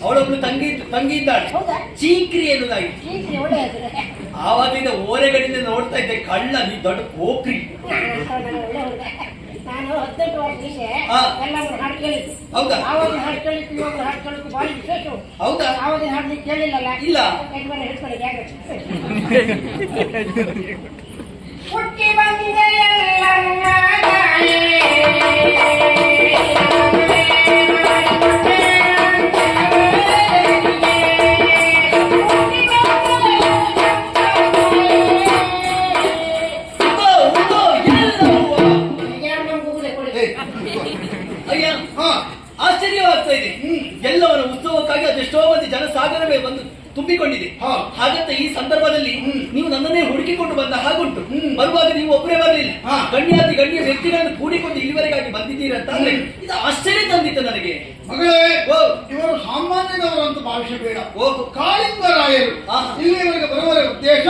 ಅವಳೊಬ್ಳು ತಂಗಿ ಇದ್ದಾಳೆ, ಚೀಕ್ರಿ ಎನ್ನುವುದಾಗಿ. ಆವಾಗಿಂದ ಓರೆಗಳಿಂದ ನೋಡ್ತಾ ಇದ್ದೆ, ಕಳ್ಳ ನೀ ದೊಡ್ಡ ಪೋಕ್ರಿ. ನಾನು 18 ವರ್ಷ ಎಲ್ಲ ಹಾಡು ಕೇಳಿದ್ದು. ಹೌದಾ? ಆವಾಗಿನ ಹಾಡು ಕೇಳಿದ್ದು, ಇವಾಗ ಹಾಡು ಕೇಳಿದ್ದು ಭಾರಿ ವಿಶೇಷ. ಹೌದಾ? ಆವಾಗಿನ ಹಾಡು ನೀವು ಕೇಳಿಲ್ಲಲ್ಲ? ಇಲ್ಲ. ಹೇಳ್ಕೊಳ್ಳಿ ಯಾಕೆ ಹುಟ್ಟಿ ಬಂದೆ ಆಶ್ಚರ್ಯವಾಗ್ತಾ ಇದೆ. ಎಲ್ಲವರ ಉತ್ಸವಕ್ಕಾಗಿ ಅದೆಷ್ಟೋ ಮಂದಿ ಜನಸಾಗರವೇ ಬಂದು ತುಂಬಿಕೊಂಡಿದೆ. ಹಾಗಂತ ಈ ಸಂದರ್ಭದಲ್ಲಿ ನೀವು ನನ್ನನ್ನೇ ಹುಡುಕಿಕೊಂಡು ಬಂದ ಹಾಗುಂಟು. ಬರುವಾಗ ನೀವು ಒಬ್ಬರೇ ಬರಲಿಲ್ಲ, ಗಣ್ಯಾತಿ ಗಣ್ಯ ವ್ಯಕ್ತಿಗಳನ್ನು ಕೂಡಿಕೊಂಡು ಇಲ್ಲಿವರೆಗಾಗಿ ಬಂದಿದ್ದೀರಂತ ಅಂದ್ರೆ ಇದು ಆಶ್ಚರ್ಯ ತಂದಿತ್ತು ನನಗೆ. ಮಗಳೇ, ಇವರು ಸಾಮಾನ್ಯದವರು ಅಂತ ಭಾವಿಸಬೇಡ. ಕಾಳಿಂಗರಾಯರು ಇಲ್ಲಿವರೆಗೆ ಬರುವ ಉದ್ದೇಶ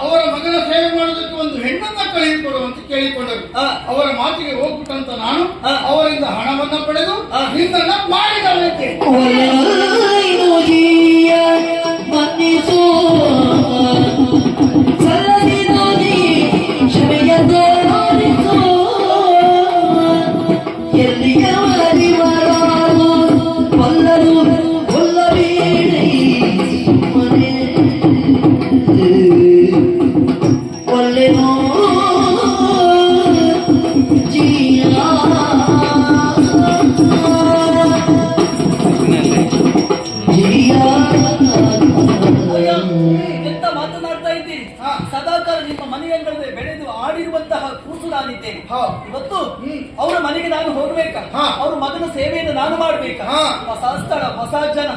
ಅವರ ಮಗನ ಸೇವೆ ಮಾಡೋದಕ್ಕೆ ಒಂದು ಹೆಣ್ಣನ್ನ ಕಳುಹಿಸಿಕೊಡುವಂತ ಕೇಳಿಕೊಂಡರು. ಅವರ ಮಾತಿಗೆ ಹೋಗ್ಬಿಟ್ಟಂತ ನಾನು ಅವರಿಂದ ಹಣವನ್ನ ಪಡೆದು ನಿನ್ನನ್ನ ಮಾಡಿದವೈತೆ. ನಾನಿದ್ದೇನೆ. ಹಾ. ಇವತ್ತು ಅವರ ಮನೆಗೆ ನಾನು ಹೋಗ್ಬೇಕಾ, ಹಾ. ಅವ್ರ ಮಗನ ಸೇವೆಯನ್ನು ನಾನು ಮಾಡ್ಬೇಕಾ, ಹಾ. ಹೊಸ ಸ್ಥಳ ಹೊಸ ಜನ,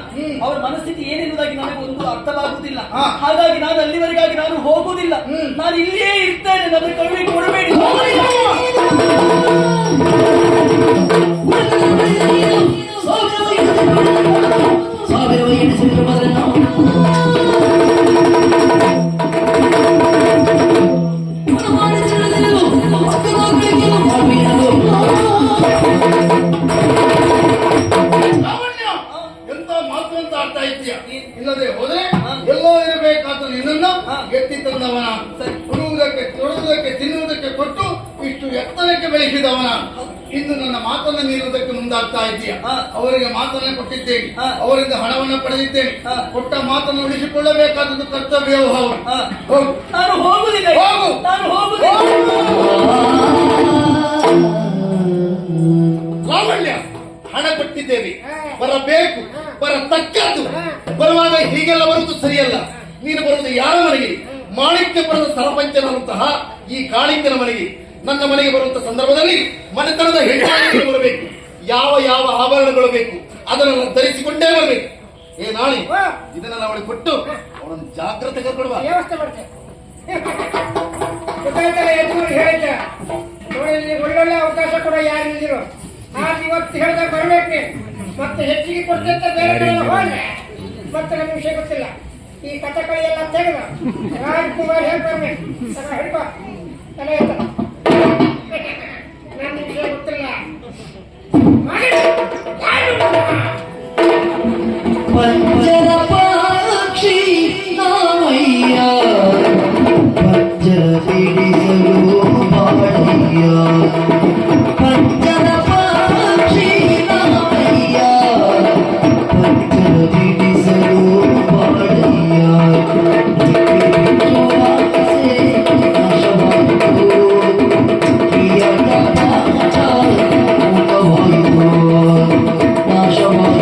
ಅವರ ಮನಸ್ಥಿತಿ ಏನೆನ್ನುವುದಾಗಿ ನನಗೆ ಒಂದು ಅರ್ಥವಾಗುವುದಿಲ್ಲ. ಹಾ. ಹಾಗಾಗಿ ನಾನು ಅಲ್ಲಿವರೆಗಾಗಿ ನಾನು ಹೋಗುವುದಿಲ್ಲ. ನಾನು ಇಲ್ಲಿಯೇ ಇರ್ತೇನೆ. ನನ್ನ ಕಳುವಿ ಕೊಡಬೇಡಿ. ಲಾವಣ್ಯ, ಎಂತ ಮಾತು ಅಂತ ಆಡ್ತಾ ಇದ್ದೀಯ. ಇಲ್ಲದೆ ಹೋದ್ರೆ ಎಲ್ಲೋ ಇರಬೇಕಾದ ನಿನ್ನನ್ನ ಎತ್ತಿ ತಂದವನ, ಉಳುವುದಕ್ಕೆ ತೊಡುವುದಕ್ಕೆ ತಿನ್ನುವುದಕ್ಕೆ ಕೊಟ್ಟು ಇಷ್ಟು ಎತ್ತರಕ್ಕೆ ಬೆಳೆಸಿದವನ. ಇಂದು ನನ್ನ ಮಾತನ್ನ ಮೀರುವುದಕ್ಕೆ ಮುಂದಾಗ್ತಾ ಇದ್ದೀಯ. ಅವರಿಗೆ ಮಾತನ್ನ ಕೊಟ್ಟಿದ್ದೇನೆ, ಅವರಿಂದ ಹಣವನ್ನ ಪಡೆದಿದ್ದೇನೆ. ಕೊಟ್ಟ ಮಾತನ್ನು ಉಳಿಸಿಕೊಳ್ಳಬೇಕಾದದ್ದು ಕರ್ತವ್ಯವೂ ಹೌದು. ಹೋಗು. ನಾನು ಹೋಗುದಿಲ್ಲ. ಹೋಗು. ನಾನು ಹೋಗುದಿಲ್ಲ. ಲಾವಣ್ಯ, ಹಣ ಕೊಟ್ಟಿದ್ದೇವೆ, ಬರಬೇಕು, ಬರತಕ್ಕದ್ದು. ಬರುವಾಗ ಹೀಗೆಲ್ಲ ಬರುವುದು ಸರಿಯಲ್ಲ. ನೀನು ಬರುವುದು ಯಾರ ಮನೆಗೆ? ಮಾಣಿಕ್ಯಪುರದ ಸರಪಂಚನಂತಹ ಈ ಕಾಳಿಂಗನ ಮನೆಗೆ. ನನ್ನ ಮನೆಗೆ ಬರುವಂತಹ ಸಂದರ್ಭದಲ್ಲಿ ಮನೆತನದ ಹೆಣ್ಣು ಬರಬೇಕು. ಯಾವ ಯಾವ ಆಭರಣಗಳು ಬೇಕು ಅದನ್ನೆಲ್ಲ ಧರಿಸಿಕೊಂಡೇ ಬರಬೇಕು. ನಾಳೆ ಇದನ್ನೆಲ್ಲ ಅವಳಿಗೆ ಕೊಟ್ಟು ಅವಳನ್ನು ಜಾಗ್ರತೆ ಕರ್ಕೊಡುವ ವ್ಯವಸ್ಥೆ ಮಾಡ್ತೇವೆ. ಗೊತ್ತಾಯ್ತಲ್ಲ, ಯಜಮಾನ್ ಹೇಳಿದ್ದ ನೋಡಿ, ಒಳ್ಳೊಳ್ಳೆ ಅವಕಾಶ ಕೂಡ ಯಾರು ಇಲ್ದಿರೋ ಇವತ್ತು ಹೇಳ್ದಾಗ ಬರ್ಬೇಕು. ಮತ್ತೆ ಹೆಚ್ಚಿಗೆ ಕೊಡ್ತಂತ ಬೇರೆ ಕಡೆ ಹೋದ್ರೆ ಮತ್ತೆ ನಮ್ಗೆ ವಿಷಯ ಗೊತ್ತಿಲ್ಲ. ಈ ಕಥಕಳಿ ಎಲ್ಲ ತೆಗೆದು ರಾಜ್ಕುಮಾರ್ ಹೇಳ್ಬರ್ಬೇಕು. ಹಿಡ್ಕೊ ತಲೆ ಎತ್ತ. ನನ್ನ ವಿಷಯ ಗೊತ್ತಿಲ್ಲ. पंजर पक्षी नामैया पंजर बिडिसलु बावड़ैया पंजर पक्षी नामैया पंजर बिडिसलु बावड़ैया से नाशवादु प्रिया नाशवादु